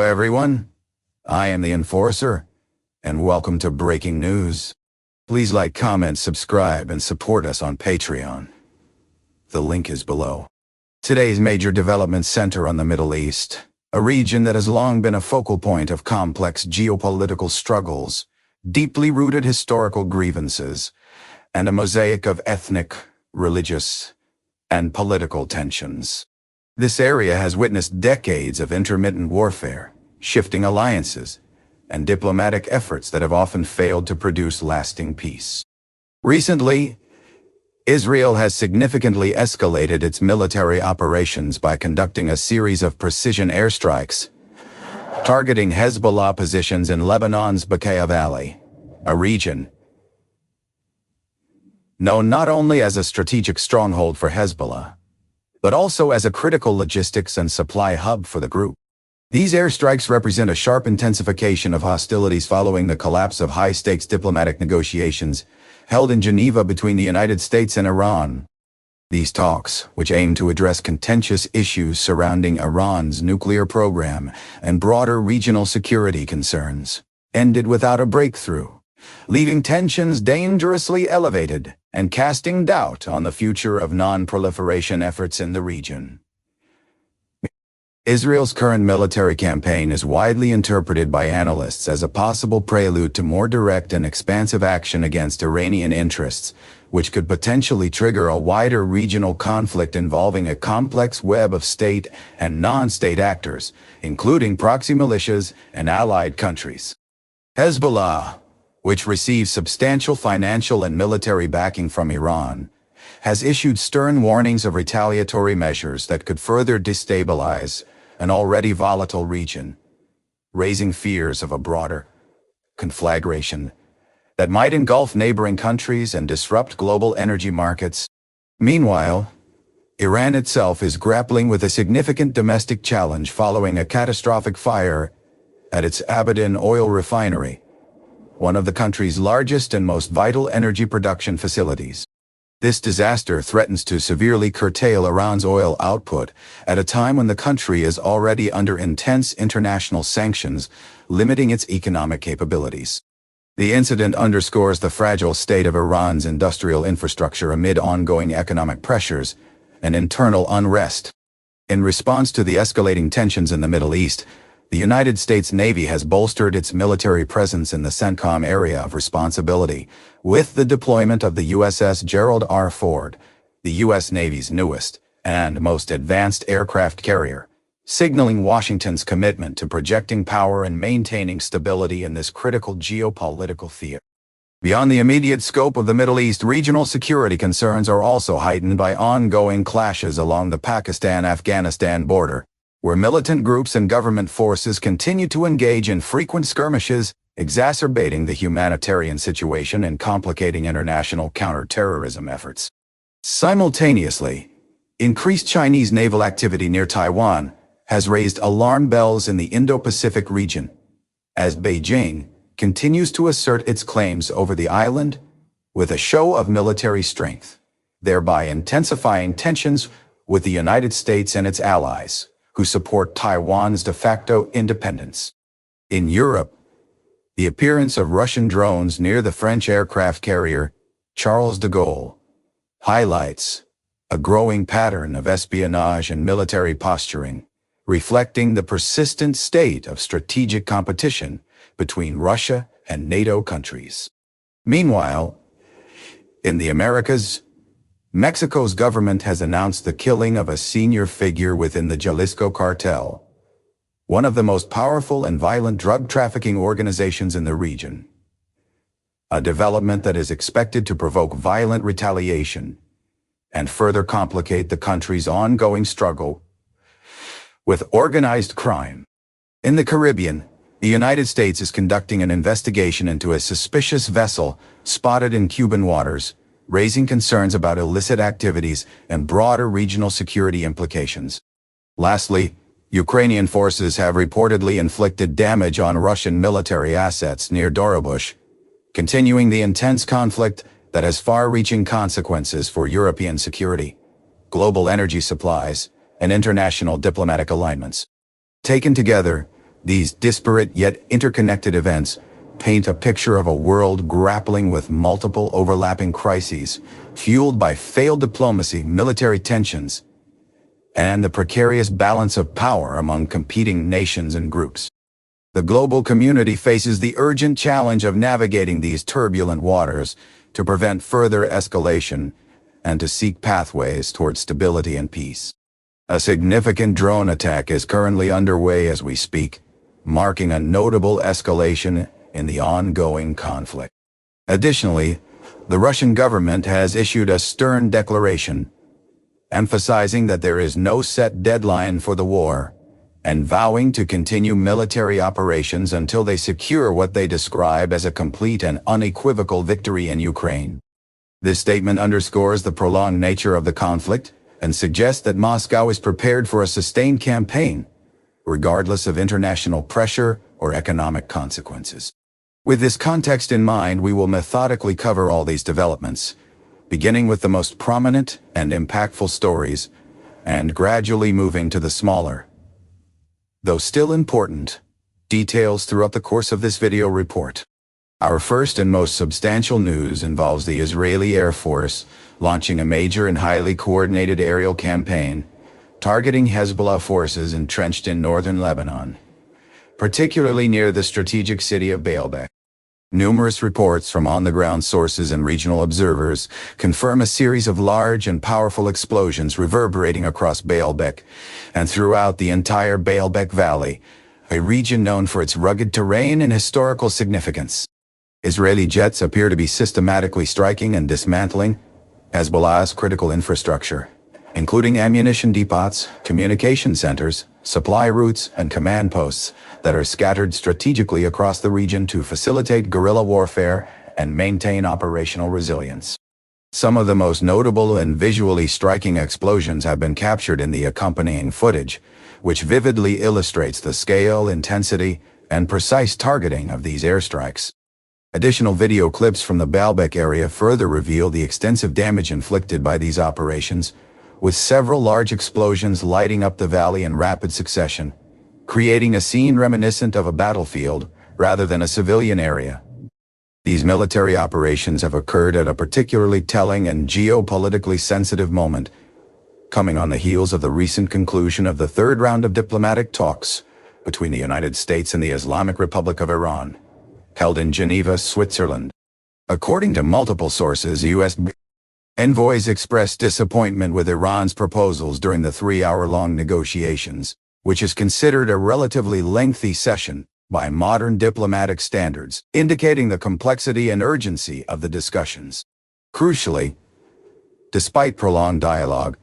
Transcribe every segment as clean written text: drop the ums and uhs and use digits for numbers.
everyone, I am the Enforcer, and welcome to Breaking News. Please like, comment, subscribe, and support us on Patreon. The link is below. Today's major developments center on the Middle East, a region that has long been a focal point of complex geopolitical struggles, deeply rooted historical grievances, and a mosaic of ethnic, religious, and political tensions. This area has witnessed decades of intermittent warfare, shifting alliances, and diplomatic efforts that have often failed to produce lasting peace. Recently, Israel has significantly escalated its military operations by conducting a series of precision airstrikes, targeting Hezbollah positions in Lebanon's Bekaa Valley, a region known not only as a strategic stronghold for Hezbollah, but also as a critical logistics and supply hub for the group. These airstrikes represent a sharp intensification of hostilities following the collapse of high-stakes diplomatic negotiations held in Geneva between the United States and Iran. These talks, which aim to address contentious issues surrounding Iran's nuclear program and broader regional security concerns, ended without a breakthrough, leaving tensions dangerously elevated and casting doubt on the future of non-proliferation efforts in the region. Israel's current military campaign is widely interpreted by analysts as a possible prelude to more direct and expansive action against Iranian interests, which could potentially trigger a wider regional conflict involving a complex web of state and non-state actors, including proxy militias and allied countries. Hezbollah, which receives substantial financial and military backing from Iran, has issued stern warnings of retaliatory measures that could further destabilize an already volatile region, raising fears of a broader conflagration that might engulf neighboring countries and disrupt global energy markets. Meanwhile, Iran itself is grappling with a significant domestic challenge following a catastrophic fire at its Abadan oil refinery, one of the country's largest and most vital energy production facilities. This disaster threatens to severely curtail Iran's oil output at a time when the country is already under intense international sanctions, limiting its economic capabilities. The incident underscores the fragile state of Iran's industrial infrastructure amid ongoing economic pressures and internal unrest. In response to the escalating tensions in the Middle East, the United States Navy has bolstered its military presence in the CENTCOM area of responsibility, with the deployment of the USS Gerald R. Ford, the U.S. Navy's newest and most advanced aircraft carrier, signaling Washington's commitment to projecting power and maintaining stability in this critical geopolitical theater. Beyond the immediate scope of the Middle East, regional security concerns are also heightened by ongoing clashes along the Pakistan-Afghanistan border, where militant groups and government forces continue to engage in frequent skirmishes, exacerbating the humanitarian situation and complicating international counter-terrorism efforts. Simultaneously, increased Chinese naval activity near Taiwan has raised alarm bells in the Indo-Pacific region, as Beijing continues to assert its claims over the island with a show of military strength, thereby intensifying tensions with the United States and its allies, who support Taiwan's de facto independence. In Europe, the appearance of Russian drones near the French aircraft carrier Charles de Gaulle highlights a growing pattern of espionage and military posturing, reflecting the persistent state of strategic competition between Russia and NATO countries. Meanwhile, in the Americas, Mexico's government has announced the killing of a senior figure within the Jalisco Cartel, one of the most powerful and violent drug trafficking organizations in the region. A development that is expected to provoke violent retaliation and further complicate the country's ongoing struggle with organized crime. In the Caribbean, the United States is conducting an investigation into a suspicious vessel spotted in Cuban waters, raising concerns about illicit activities and broader regional security implications. Lastly, Ukrainian forces have reportedly inflicted damage on Russian military assets near Dorobush, continuing the intense conflict that has far-reaching consequences for European security, global energy supplies, and international diplomatic alignments. Taken together, These disparate yet interconnected events paint a picture of a world grappling with multiple overlapping crises, fueled by failed diplomacy, military tensions, and the precarious balance of power among competing nations and groups. The global community faces the urgent challenge of navigating these turbulent waters to prevent further escalation and to seek pathways towards stability and peace. A significant drone attack is currently underway as we speak, marking a notable escalation in the ongoing conflict. Additionally, the Russian government has issued a stern declaration, emphasizing that there is no set deadline for the war, and vowing to continue military operations until they secure what they describe as a complete and unequivocal victory in Ukraine. This statement underscores the prolonged nature of the conflict and suggests that Moscow is prepared for a sustained campaign, regardless of international pressure or economic consequences. With this context in mind, we will methodically cover all these developments, beginning with the most prominent and impactful stories, and gradually moving to the smaller, though still important, details throughout the course of this video report. Our first and most substantial news involves the Israeli Air Force launching a major and highly coordinated aerial campaign targeting Hezbollah forces entrenched in northern Lebanon, particularly near the strategic city of Baalbek. Numerous reports from on-the-ground sources and regional observers confirm a series of large and powerful explosions reverberating across Baalbek and throughout the entire Baalbek Valley, a region known for its rugged terrain and historical significance. Israeli jets appear to be systematically striking and dismantling Hezbollah's critical infrastructure, including ammunition depots, communication centers, supply routes, and command posts that are scattered strategically across the region to facilitate guerrilla warfare and maintain operational resilience. Some of the most notable and visually striking explosions have been captured in the accompanying footage, which vividly illustrates the scale, intensity, and precise targeting of these airstrikes. Additional video clips from the Baalbek area further reveal the extensive damage inflicted by these operations, with several large explosions lighting up the valley in rapid succession, creating a scene reminiscent of a battlefield rather than a civilian area. These military operations have occurred at a particularly telling and geopolitically sensitive moment, coming on the heels of the recent conclusion of the third round of diplomatic talks between the United States and the Islamic Republic of Iran, held in Geneva, Switzerland. According to multiple sources, U.S. envoys expressed disappointment with Iran's proposals during the 3-hour-long negotiations, which is considered a relatively lengthy session by modern diplomatic standards, indicating the complexity and urgency of the discussions. Crucially, despite prolonged dialogue,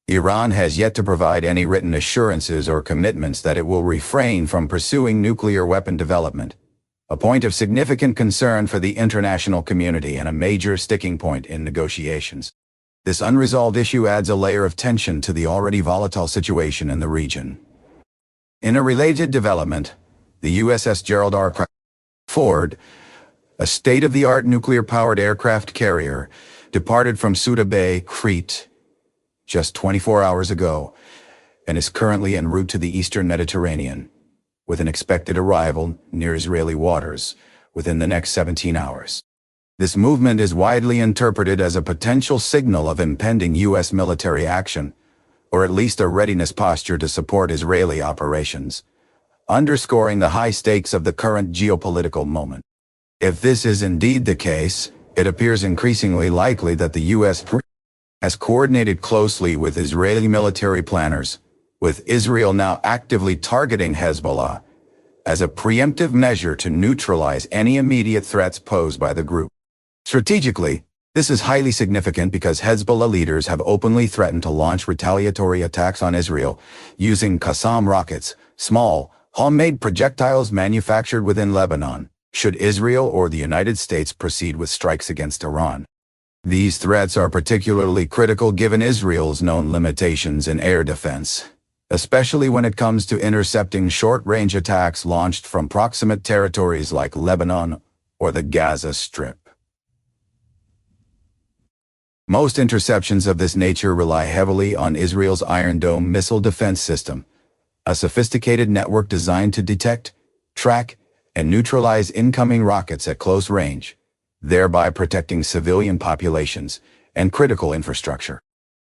Iran has yet to provide any written assurances or commitments that it will refrain from pursuing nuclear weapon development, a point of significant concern for the international community and a major sticking point in negotiations. This unresolved issue adds a layer of tension to the already volatile situation in the region. In a related development, the USS Gerald R. Ford, a state-of-the-art nuclear-powered aircraft carrier, departed from Suda Bay, Crete, just 24 hours ago, and is currently en route to the eastern Mediterranean, with an expected arrival near Israeli waters within the next 17 hours. This movement is widely interpreted as a potential signal of impending U.S. military action, or at least a readiness posture to support Israeli operations, underscoring the high stakes of the current geopolitical moment. If this is indeed the case, it appears increasingly likely that the U.S. has coordinated closely with Israeli military planners, with Israel now actively targeting Hezbollah as a preemptive measure to neutralize any immediate threats posed by the group. Strategically, this is highly significant because Hezbollah leaders have openly threatened to launch retaliatory attacks on Israel using Qassam rockets, small, homemade projectiles manufactured within Lebanon, should Israel or the United States proceed with strikes against Iran. These threats are particularly critical given Israel's known limitations in air defense, especially when it comes to intercepting short-range attacks launched from proximate territories like Lebanon or the Gaza Strip. Most interceptions of this nature rely heavily on Israel's Iron Dome missile defense system, a sophisticated network designed to detect, track, and neutralize incoming rockets at close range, thereby protecting civilian populations and critical infrastructure.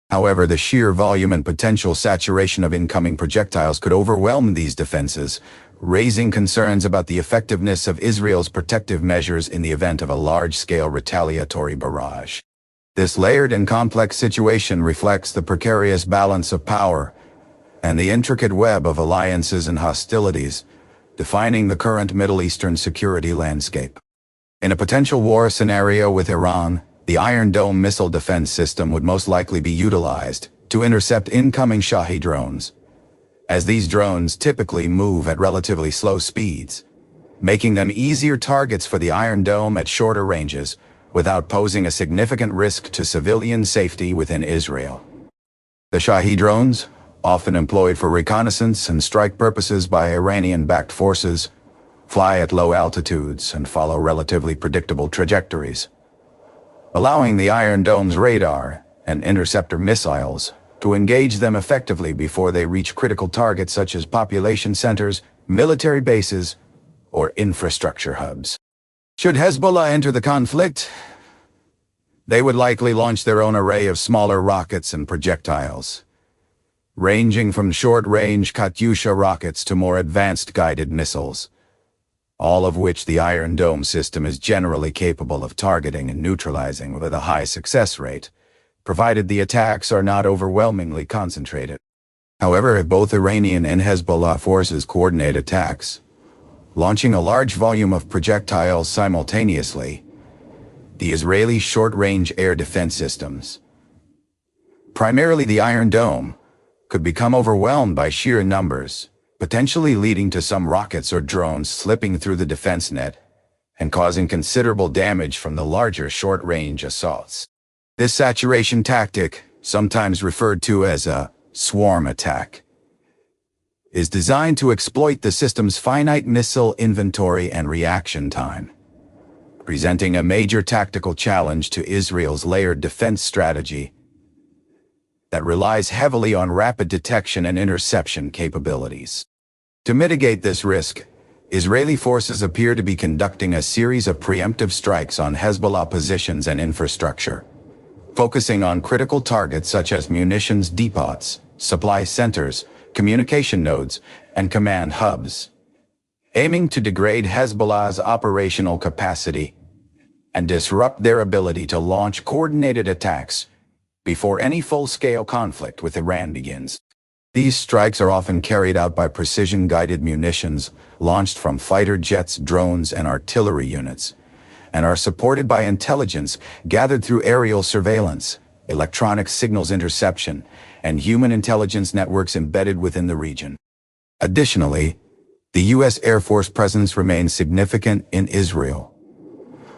However, the sheer volume and potential saturation of incoming projectiles could overwhelm these defenses, raising concerns about the effectiveness of Israel's protective measures in the event of a large-scale retaliatory barrage. This layered and complex situation reflects the precarious balance of power and the intricate web of alliances and hostilities defining the current Middle Eastern security landscape. In a potential war scenario with Iran, the Iron Dome missile defense system would most likely be utilized to intercept incoming Shahed drones, as these drones typically move at relatively slow speeds, making them easier targets for the Iron Dome at shorter ranges without posing a significant risk to civilian safety within Israel. The Shahed drones, often employed for reconnaissance and strike purposes by Iranian-backed forces, fly at low altitudes and follow relatively predictable trajectories, allowing the Iron Dome's radar and interceptor missiles to engage them effectively before they reach critical targets such as population centers, military bases, or infrastructure hubs. Should Hezbollah enter the conflict, they would likely launch their own array of smaller rockets and projectiles, ranging from short-range Katyusha rockets to more advanced guided missiles, all of which the Iron Dome system is generally capable of targeting and neutralizing with a high success rate, provided the attacks are not overwhelmingly concentrated. However, if both Iranian and Hezbollah forces coordinate attacks, launching a large volume of projectiles simultaneously, the Israeli short-range air defense systems, primarily the Iron Dome, could become overwhelmed by sheer numbers, potentially leading to some rockets or drones slipping through the defense net and causing considerable damage from the larger short-range assaults. This saturation tactic, sometimes referred to as a swarm attack, is designed to exploit the system's finite missile inventory and reaction time, presenting a major tactical challenge to Israel's layered defense strategy that relies heavily on rapid detection and interception capabilities. To mitigate this risk, Israeli forces appear to be conducting a series of preemptive strikes on Hezbollah positions and infrastructure, focusing on critical targets such as munitions depots, supply centers, communication nodes, and command hubs, aiming to degrade Hezbollah's operational capacity and disrupt their ability to launch coordinated attacks before any full-scale conflict with Iran begins. These strikes are often carried out by precision-guided munitions launched from fighter jets, drones, and artillery units, and are supported by intelligence gathered through aerial surveillance, electronic signals interception, and human intelligence networks embedded within the region. Additionally, the U.S. Air Force presence remains significant in Israel,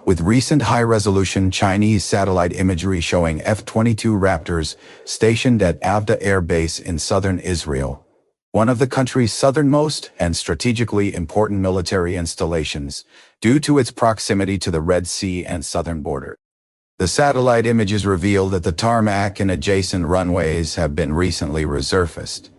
with recent high-resolution Chinese satellite imagery showing F-22 Raptors stationed at Abadan Air Base in southern Israel, one of the country's southernmost and strategically important military installations, due to its proximity to the Red Sea and southern border. The satellite images reveal that the tarmac and adjacent runways have been recently resurfaced,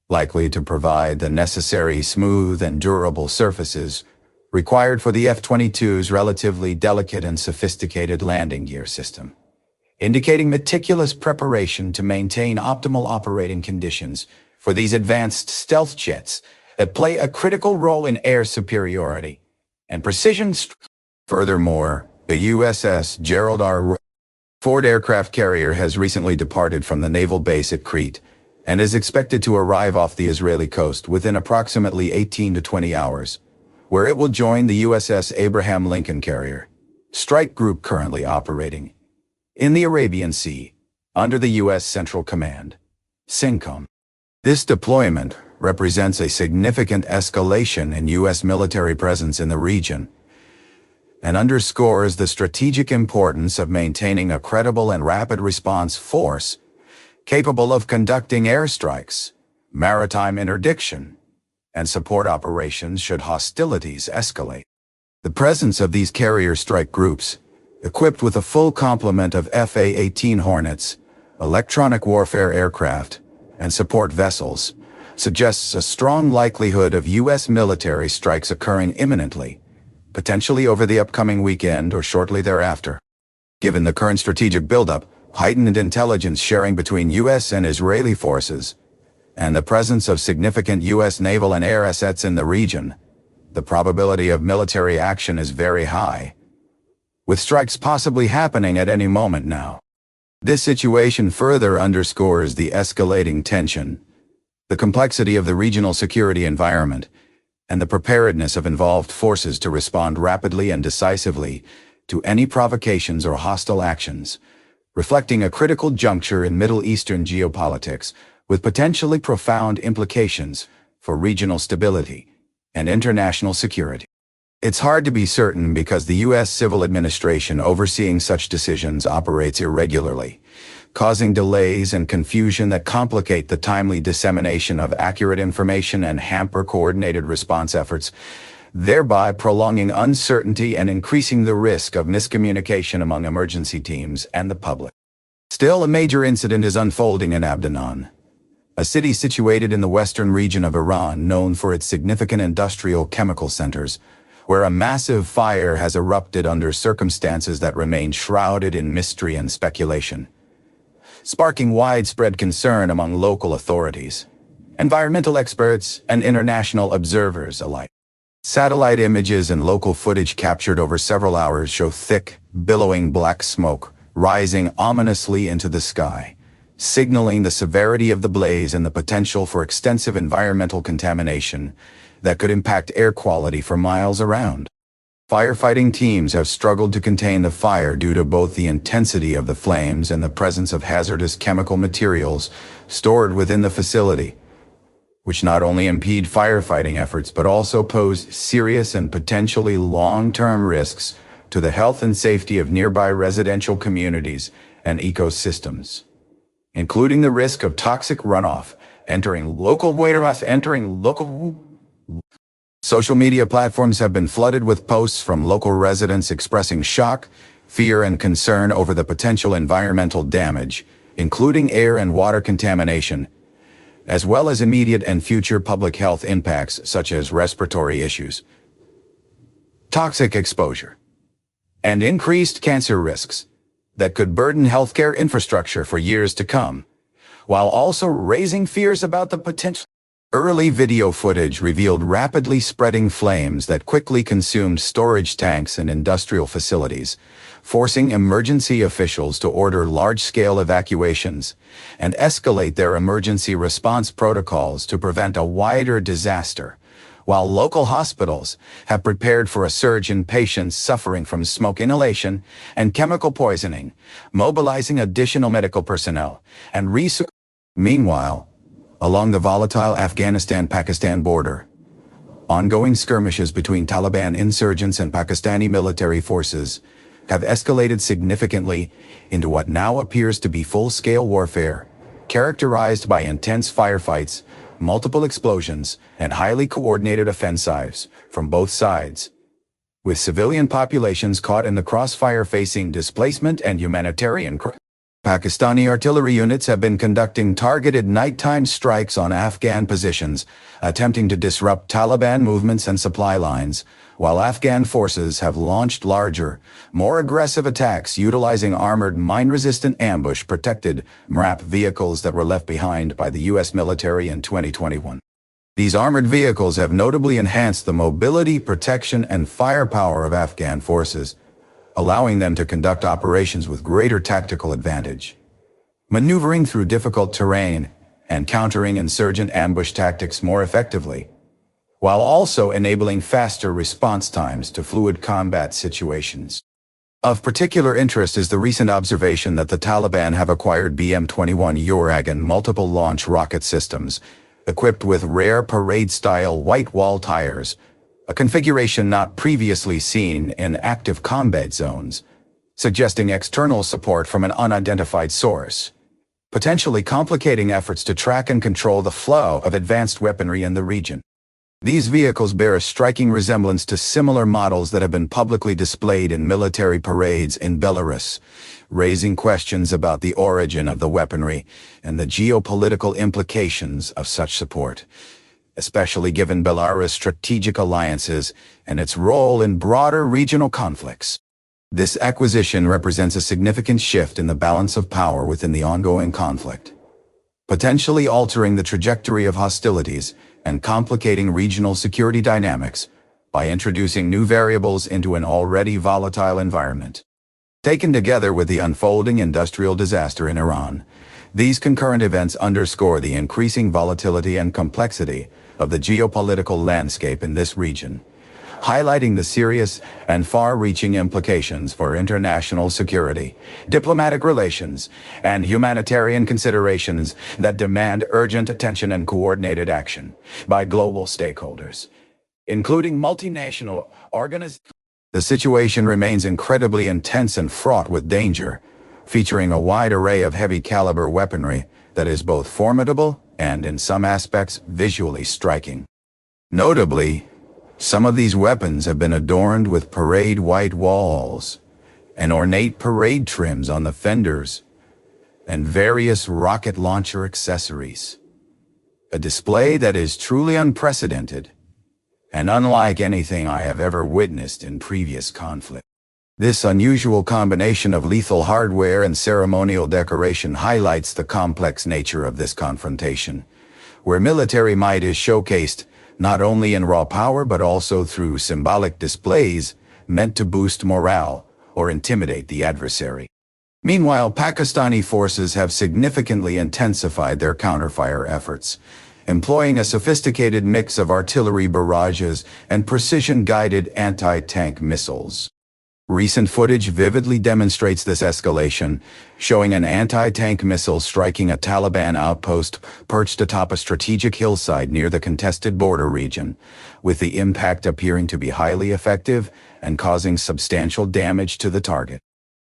likely to provide the necessary smooth and durable surfaces required for the F-22's relatively delicate and sophisticated landing gear system, indicating meticulous preparation to maintain optimal operating conditions for these advanced stealth jets that play a critical role in air superiority and precision. Furthermore, the USS Gerald R. Ford aircraft carrier has recently departed from the naval base at Crete and is expected to arrive off the Israeli coast within approximately 18 to 20 hours, where it will join the USS Abraham Lincoln carrier, strike group currently operating in the Arabian Sea under the U.S. Central Command, CENTCOM. This deployment represents a significant escalation in U.S. military presence in the region and underscores the strategic importance of maintaining a credible and rapid response force capable of conducting airstrikes, maritime interdiction, and support operations should hostilities escalate. The presence of these carrier strike groups, equipped with a full complement of FA-18 Hornets, electronic warfare aircraft, and support vessels, suggests a strong likelihood of U.S. military strikes occurring imminently, potentially over the upcoming weekend or shortly thereafter. Given the current strategic buildup, heightened intelligence sharing between U.S. and Israeli forces, and the presence of significant U.S. naval and air assets in the region, the probability of military action is very high, with strikes possibly happening at any moment now. This situation further underscores the escalating tension, the complexity of the regional security environment, and the preparedness of involved forces to respond rapidly and decisively to any provocations or hostile actions, reflecting a critical juncture in Middle Eastern geopolitics with potentially profound implications for regional stability and international security. It's hard to be certain because the U.S. civil administration overseeing such decisions operates irregularly, causing delays and confusion that complicate the timely dissemination of accurate information and hamper coordinated response efforts, thereby prolonging uncertainty and increasing the risk of miscommunication among emergency teams and the public. Still, a major incident is unfolding in Abadan, a city situated in the western region of Iran known for its significant industrial chemical centers, where a massive fire has erupted under circumstances that remain shrouded in mystery and speculation, sparking widespread concern among local authorities, environmental experts, and international observers alike. Satellite images and local footage captured over several hours show thick, billowing black smoke rising ominously into the sky, signaling the severity of the blaze and the potential for extensive environmental contamination that could impact air quality for miles around. Firefighting teams have struggled to contain the fire due to both the intensity of the flames and the presence of hazardous chemical materials stored within the facility, which not only impede firefighting efforts but also pose serious and potentially long-term risks to the health and safety of nearby residential communities and ecosystems, including the risk of toxic runoff entering local. Social media platforms have been flooded with posts from local residents expressing shock, fear, and concern over the potential environmental damage, including air and water contamination, as well as immediate and future public health impacts such as respiratory issues, toxic exposure, and increased cancer risks that could burden healthcare infrastructure for years to come, while also raising fears about the potential. Early video footage revealed rapidly spreading flames that quickly consumed storage tanks and industrial facilities, forcing emergency officials to order large-scale evacuations and escalate their emergency response protocols to prevent a wider disaster, while local hospitals have prepared for a surge in patients suffering from smoke inhalation and chemical poisoning, mobilizing additional medical personnel and research. Meanwhile, along the volatile Afghanistan-Pakistan border, ongoing skirmishes between Taliban insurgents and Pakistani military forces have escalated significantly into what now appears to be full-scale warfare, characterized by intense firefights, multiple explosions, and highly coordinated offensives from both sides, with civilian populations caught in the crossfire facing displacement and humanitarian crisis. Pakistani artillery units have been conducting targeted nighttime strikes on Afghan positions, attempting to disrupt Taliban movements and supply lines, while Afghan forces have launched larger, more aggressive attacks utilizing armored mine-resistant ambush-protected MRAP vehicles that were left behind by the U.S. military in 2021. These armored vehicles have notably enhanced the mobility, protection, and firepower of Afghan forces, allowing them to conduct operations with greater tactical advantage, maneuvering through difficult terrain and countering insurgent ambush tactics more effectively, while also enabling faster response times to fluid combat situations. Of particular interest is the recent observation that the Taliban have acquired BM-21 Uragan multiple launch rocket systems, equipped with rare parade-style white wall tires, a configuration not previously seen in active combat zones, suggesting external support from an unidentified source, potentially complicating efforts to track and control the flow of advanced weaponry in the region. These vehicles bear a striking resemblance to similar models that have been publicly displayed in military parades in Belarus, raising questions about the origin of the weaponry and the geopolitical implications of such support, especially given Belarus' strategic alliances and its role in broader regional conflicts. This acquisition represents a significant shift in the balance of power within the ongoing conflict, potentially altering the trajectory of hostilities and complicating regional security dynamics by introducing new variables into an already volatile environment. Taken together with the unfolding industrial disaster in Iran, these concurrent events underscore the increasing volatility and complexity of the geopolitical landscape in this region, highlighting the serious and far-reaching implications for international security, diplomatic relations, and humanitarian considerations that demand urgent attention and coordinated action by global stakeholders, including multinational organizations. The situation remains incredibly intense and fraught with danger, featuring a wide array of heavy-caliber weaponry that is both formidable and, in some aspects, visually striking. Notably, some of these weapons have been adorned with parade white walls and ornate parade trims on the fenders and various rocket launcher accessories. A display that is truly unprecedented and unlike anything I have ever witnessed in previous conflict. This unusual combination of lethal hardware and ceremonial decoration highlights the complex nature of this confrontation, where military might is showcased not only in raw power but also through symbolic displays meant to boost morale or intimidate the adversary. Meanwhile, Pakistani forces have significantly intensified their counterfire efforts, employing a sophisticated mix of artillery barrages and precision-guided anti-tank missiles. Recent footage vividly demonstrates this escalation, showing an anti-tank missile striking a Taliban outpost perched atop a strategic hillside near the contested border region, with the impact appearing to be highly effective and causing substantial damage to the target.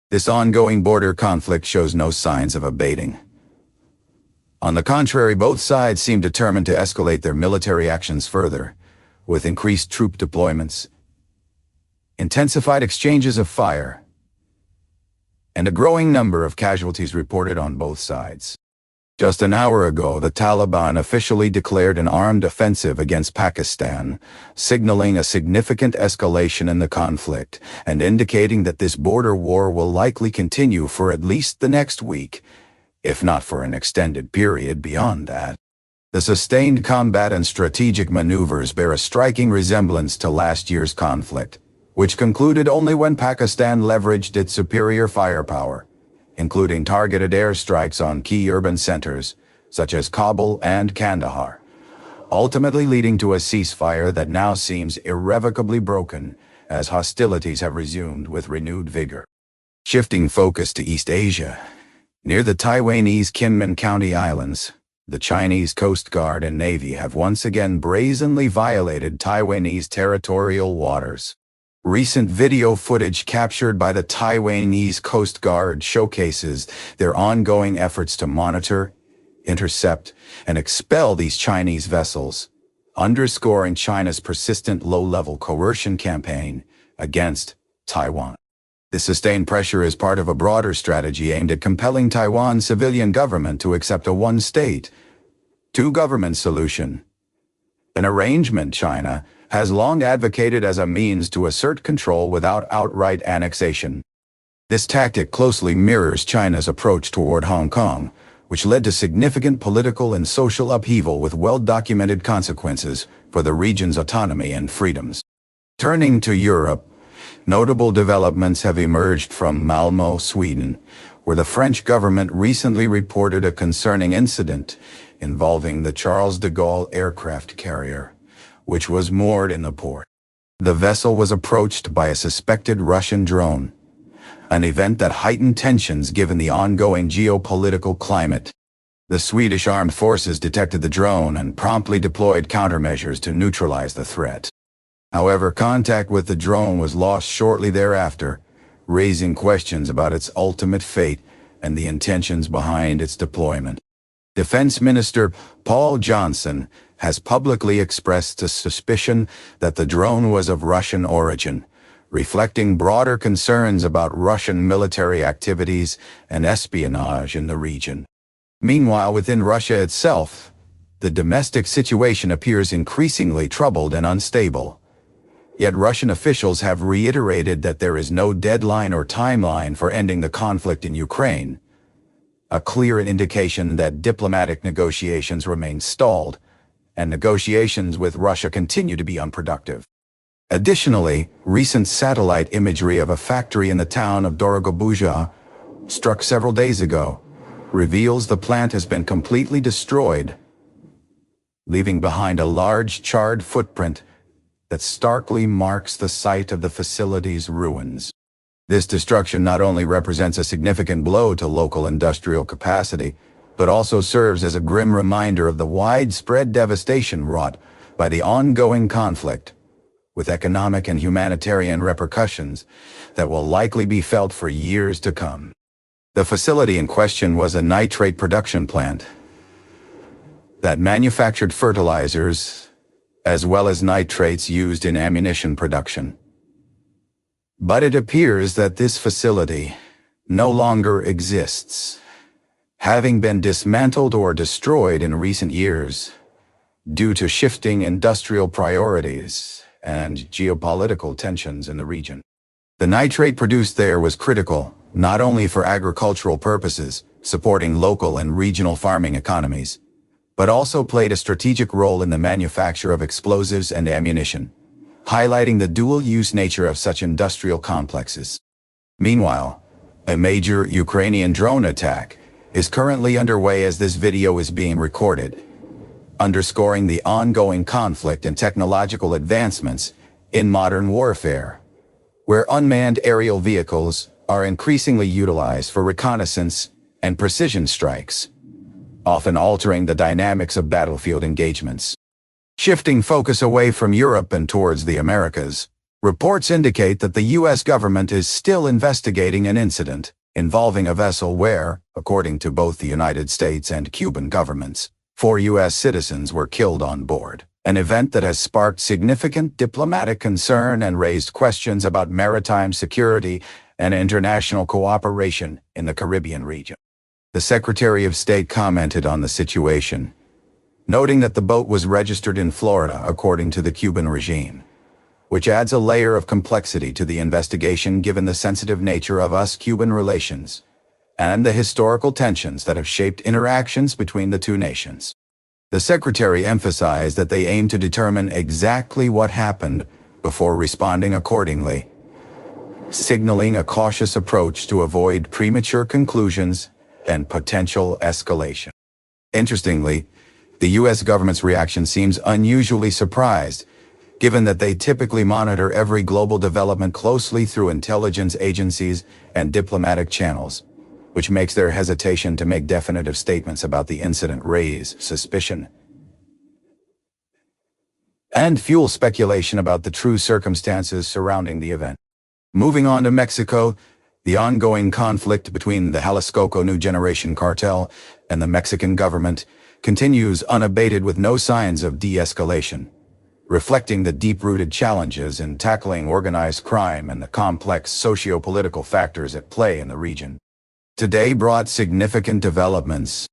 This ongoing border conflict shows no signs of abating. On the contrary, both sides seem determined to escalate their military actions further, with increased troop deployments, intensified exchanges of fire, and a growing number of casualties reported on both sides. Just an hour ago, the Taliban officially declared an armed offensive against Pakistan, signaling a significant escalation in the conflict and indicating that this border war will likely continue for at least the next week, if not for an extended period beyond that. The sustained combat and strategic maneuvers bear a striking resemblance to last year's conflict, which concluded only when Pakistan leveraged its superior firepower, including targeted airstrikes on key urban centers, such as Kabul and Kandahar, ultimately leading to a ceasefire that now seems irrevocably broken as hostilities have resumed with renewed vigor. Shifting focus to East Asia, near the Taiwanese Kinmen County Islands, the Chinese Coast Guard and Navy have once again brazenly violated Taiwanese territorial waters. Recent video footage captured by the Taiwanese Coast Guard showcases their ongoing efforts to monitor, intercept, and expel these Chinese vessels, underscoring China's persistent low-level coercion campaign against Taiwan. This sustained pressure is part of a broader strategy aimed at compelling Taiwan's civilian government to accept a one-state, two-government solution, an arrangement China has long advocated as a means to assert control without outright annexation. This tactic closely mirrors China's approach toward Hong Kong, which led to significant political and social upheaval with well-documented consequences for the region's autonomy and freedoms. Turning to Europe, notable developments have emerged from Malmö, Sweden, where the French government recently reported a concerning incident involving the Charles de Gaulle aircraft carrier, which was moored in the port. The vessel was approached by a suspected Russian drone, an event that heightened tensions given the ongoing geopolitical climate. The Swedish armed forces detected the drone and promptly deployed countermeasures to neutralize the threat. However, contact with the drone was lost shortly thereafter, raising questions about its ultimate fate and the intentions behind its deployment. Defense Minister Paul Johnson has publicly expressed a suspicion that the drone was of Russian origin, reflecting broader concerns about Russian military activities and espionage in the region. Meanwhile, within Russia itself, the domestic situation appears increasingly troubled and unstable. Yet Russian officials have reiterated that there is no deadline or timeline for ending the conflict in Ukraine, a clear indication that diplomatic negotiations remain stalled, and negotiations with Russia continue to be unproductive. Additionally, recent satellite imagery of a factory in the town of Dorogobuja, struck several days ago, reveals the plant has been completely destroyed, leaving behind a large charred footprint that starkly marks the site of the facility's ruins. This destruction not only represents a significant blow to local industrial capacity, but also serves as a grim reminder of the widespread devastation wrought by the ongoing conflict, with economic and humanitarian repercussions that will likely be felt for years to come. The facility in question was a nitrate production plant that manufactured fertilizers, as well as nitrates used in ammunition production. But it appears that this facility no longer exists, having been dismantled or destroyed in recent years due to shifting industrial priorities and geopolitical tensions in the region. The nitrate produced there was critical, not only for agricultural purposes, supporting local and regional farming economies, but also played a strategic role in the manufacture of explosives and ammunition, highlighting the dual-use nature of such industrial complexes. Meanwhile, a major Ukrainian drone attack is currently underway as this video is being recorded, underscoring the ongoing conflict and technological advancements in modern warfare, where unmanned aerial vehicles are increasingly utilized for reconnaissance and precision strikes, often altering the dynamics of battlefield engagements. Shifting focus away from Europe and towards the Americas, reports indicate that the U.S. government is still investigating an incident involving a vessel where, according to both the United States and Cuban governments, 4 U.S. citizens were killed on board, an event that has sparked significant diplomatic concern and raised questions about maritime security and international cooperation in the Caribbean region. The Secretary of State commented on the situation, noting that the boat was registered in Florida according to the Cuban regime, which adds a layer of complexity to the investigation given the sensitive nature of US-Cuban relations and the historical tensions that have shaped interactions between the two nations. The Secretary emphasized that they aim to determine exactly what happened before responding accordingly, signaling a cautious approach to avoid premature conclusions and potential escalation. Interestingly, the U.S. government's reaction seems unusually surprised, given that they typically monitor every global development closely through intelligence agencies and diplomatic channels, which makes their hesitation to make definitive statements about the incident raise suspicion and fuel speculation about the true circumstances surrounding the event. Moving on to Mexico, the ongoing conflict between the Jalisco New Generation Cartel and the Mexican government continues unabated with no signs of de-escalation, reflecting the deep-rooted challenges in tackling organized crime and the complex socio-political factors at play in the region. Today brought significant developments.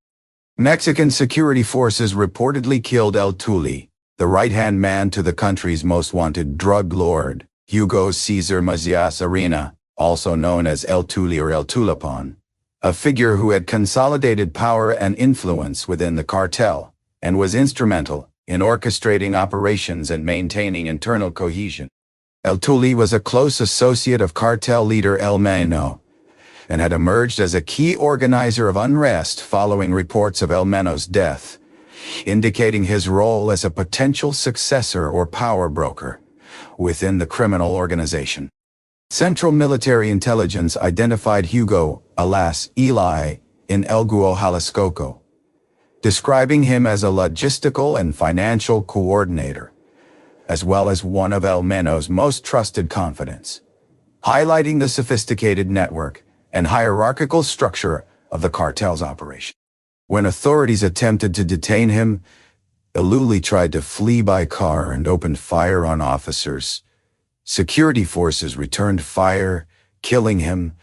Mexican security forces reportedly killed El Tuli, the right-hand man to the country's most wanted drug lord, Hugo Cesar Macias Arena, also known as El Tuli or El Tulipon, a figure who had consolidated power and influence within the cartel and was instrumental in orchestrating operations and maintaining internal cohesion. El Tuli was a close associate of cartel leader El Meno and had emerged as a key organizer of unrest following reports of El Meno's death, indicating his role as a potential successor or power broker within the criminal organization. Central Military Intelligence identified Hugo, alias Eli, in El Guo, Jalisco, describing him as a logistical and financial coordinator, as well as one of El Meno's most trusted confidants, highlighting the sophisticated network and hierarchical structure of the cartel's operation. When authorities attempted to detain him, Iluli tried to flee by car and opened fire on officers. Security forces returned fire, killing him,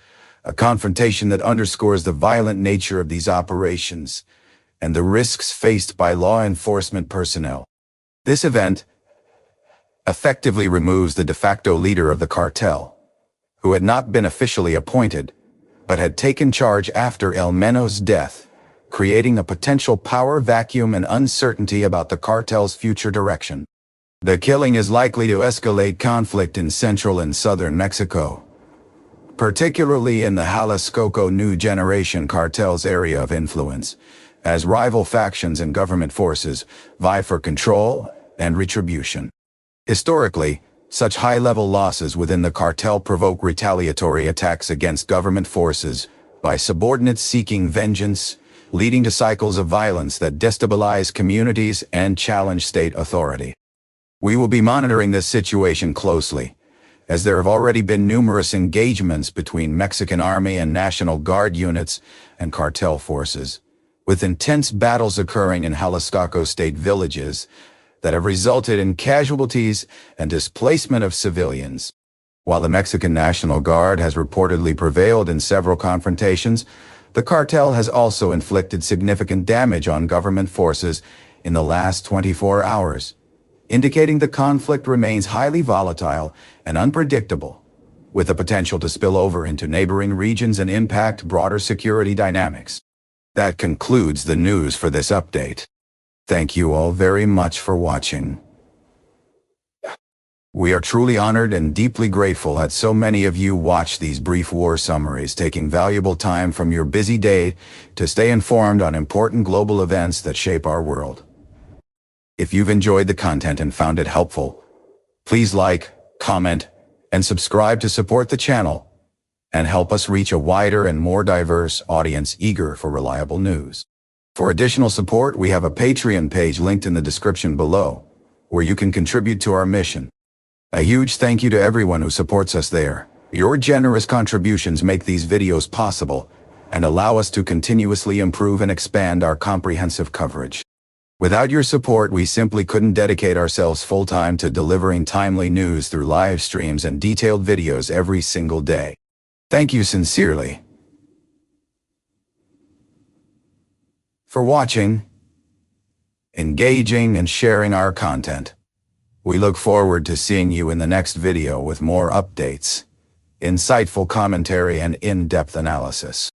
a confrontation that underscores the violent nature of these operations and the risks faced by law enforcement personnel. This event effectively removes the de facto leader of the cartel, who had not been officially appointed, but had taken charge after El Menno's death, creating a potential power vacuum and uncertainty about the cartel's future direction. The killing is likely to escalate conflict in central and southern Mexico, particularly in the Jalisco New Generation cartel's area of influence, as rival factions and government forces vie for control and retribution. Historically, such high-level losses within the cartel provoke retaliatory attacks against government forces by subordinates seeking vengeance, leading to cycles of violence that destabilize communities and challenge state authority. We will be monitoring this situation closely, as there have already been numerous engagements between Mexican Army and National Guard units and cartel forces, with intense battles occurring in Jalisco state villages that have resulted in casualties and displacement of civilians. While the Mexican National Guard has reportedly prevailed in several confrontations, the cartel has also inflicted significant damage on government forces in the last 24 hours, indicating the conflict remains highly volatile and unpredictable, with the potential to spill over into neighboring regions and impact broader security dynamics. That concludes the news for this update. Thank you all very much for watching. We are truly honored and deeply grateful that so many of you watch these brief war summaries, taking valuable time from your busy day to stay informed on important global events that shape our world. If you've enjoyed the content and found it helpful, please like, comment, and subscribe to support the channel and help us reach a wider and more diverse audience eager for reliable news. For additional support, we have a Patreon page linked in the description below, where you can contribute to our mission. A huge thank you to everyone who supports us there. Your generous contributions make these videos possible and allow us to continuously improve and expand our comprehensive coverage. Without your support, we simply couldn't dedicate ourselves full-time to delivering timely news through live streams and detailed videos every single day. Thank you sincerely for watching, engaging, and sharing our content. We look forward to seeing you in the next video with more updates, insightful commentary, and in-depth analysis.